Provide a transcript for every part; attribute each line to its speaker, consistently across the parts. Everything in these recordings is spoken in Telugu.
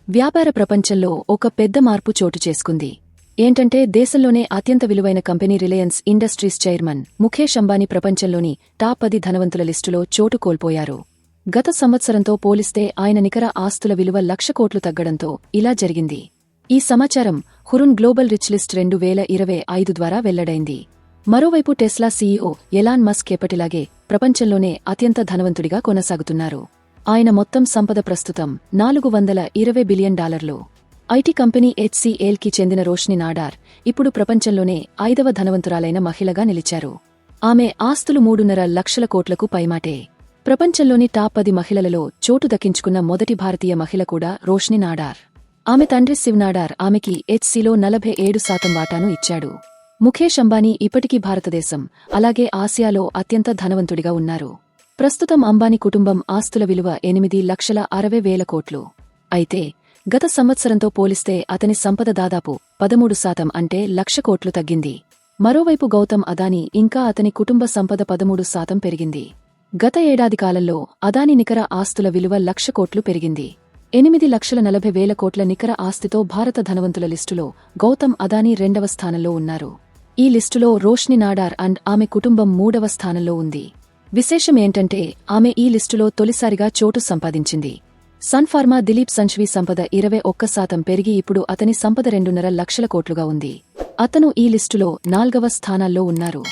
Speaker 1: వ్యాపార ప్రపంచంలో ఒక పెద్ద మార్పు చోటు చేసుకుంది. ఏంటంటే దేశంలోనే అత్యంత విలువైన company Reliance industries chairman Mukesh Ambani ప్రపంచంలోని టాప్ 10 ధనవంతుల లిస్టులో చోటు కోల్పోయారు. గత సంవత్సరంతో పోలిస్తే ఆయన నికర ఆస్తుల విలువ 1,00,000 కోట్లు తగ్గడంతో ఇలా జరిగింది. ఈ సమాచారం హురున్ గ్లోబల్ రిచ్ లిస్ట్ 2025 ద్వారా వెల్లడైంది. మరోవైపు టెస్లా సీఈఓ ఎలాన్ మస్క్ ఎప్పటిలాగే ప్రపంచంలోనే అత్యంత ధనవంతుడిగా కొనసాగుతున్నారు. ఆయన మొత్తం సంపద ప్రస్తుతం $420 బిలియన్. ఐటీ కంపెనీ HCLకి చెందిన రోష్ని నాడార్ ఇప్పుడు ప్రపంచంలోనే 5వ ధనవంతురాలైన మహిళగా నిలిచారు. ఆమె ఆస్తులు 3.5 లక్షల కోట్లకు పైమాటే. ప్రపంచంలోని టాప్ 10 మహిళలలో చోటు దక్కించుకున్న మొదటి భారతీయ మహిళ కూడా రోష్ని నాడార్. ఆమె తండ్రి శివ్ నాడార్ ఆమెకి HCలో 47% వాటాను ఇచ్చాడు. ముఖేష్ అంబానీ ఇప్పటికీ భారతదేశం, అలాగే ఆసియాలో అత్యంత ధనవంతుడిగా ఉన్నారు. ప్రస్తుతం అంబానీ కుటుంబం ఆస్తుల విలువ 8,60,000 కోట్లు. అయితే గత సంవత్సరంతో పోలిస్తే అతని సంపద దాదాపు 13% అంటే 1,00,000 కోట్లు తగ్గింది. మరోవైపు గౌతమ్ అదానీ ఇంకా అతని కుటుంబ సంపద 13% పెరిగింది. గత ఏడాది కాలంలో అదానీ నికర ఆస్తుల విలువ 1,00,000 కోట్లు పెరిగింది. 8,40,000 కోట్ల నికర ఆస్తితో భారత ధనవంతుల లిస్టులో గౌతమ్ అదానీ 2వ స్థానంలో ఉన్నారు. ఈ లిస్టులో రోష్ని నాడార్ అండ్ ఆమె కుటుంబం 3వ స్థానంలో ఉంది. విశేషమేంటంటే ఆమె ఈ లిస్టులో తొలిసారిగా చోటు సంపాదించింది. సన్ ఫార్మా దిలీప్ సంఘ్వి సంపద 21% పెరిగి ఇప్పుడు అతని సంపద 2.5 లక్షల కోట్లుగా ఉంది. అతను ఈ లిస్టులో 4వ స్థానాల్లో ఉన్నారు.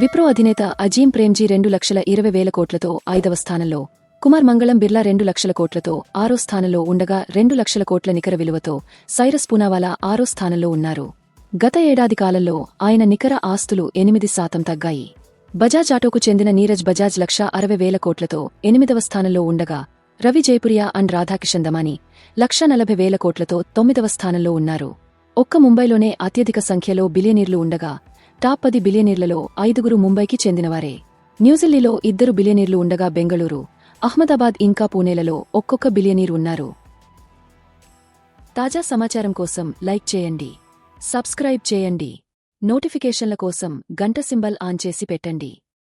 Speaker 1: విప్రో అధినేత అజీం ప్రేమ్జీ 2,20,000 కోట్లతో 5వ స్థానంలో, కుమార్ మంగళం బిర్లా 2 లక్షల కోట్లతో 6వ స్థానంలో ఉండగా 2 లక్షల కోట్ల నికర విలువతో సైరస్ పూనావాలా 6వ స్థానంలో ఉన్నారు. గత ఏడాది కాలంలో ఆయన నికర ఆస్తులు 8% తగ్గాయి. బజాజ్ ఆటోకు చెందిన నీరజ్ బజాజ్ 1,60,000 కోట్లతో 8వ స్థానంలో ఉండగా రవి జైపురియా అండ్ రాధాకిషన్ దమానీ 1,40,000 కోట్లతో 9వ స్థానంలో ఉన్నారు. ఒక్క ముంబైలోనే అత్యధిక సంఖ్యలో బిలియనీర్లు ఉండగా టాప్ 10 బిలియనీర్లలో 5 ముంబైకి చెందినవారే. న్యూజిల్లీలో 2 బిలియనీర్లు ఉండగా బెంగళూరు, అహ్మదాబాద్ ఇంకా పూణేలలో ఒక్కొక్క బిలియనీర్ ఉన్నారు. తాజా సమాచారం కోసం లైక్ చేయండి, సబ్స్క్రైబ్ చేయండి. నోటిఫికేషన్ల కోసం గంట సింబల్ ఆన్ చేసి పెట్టండి.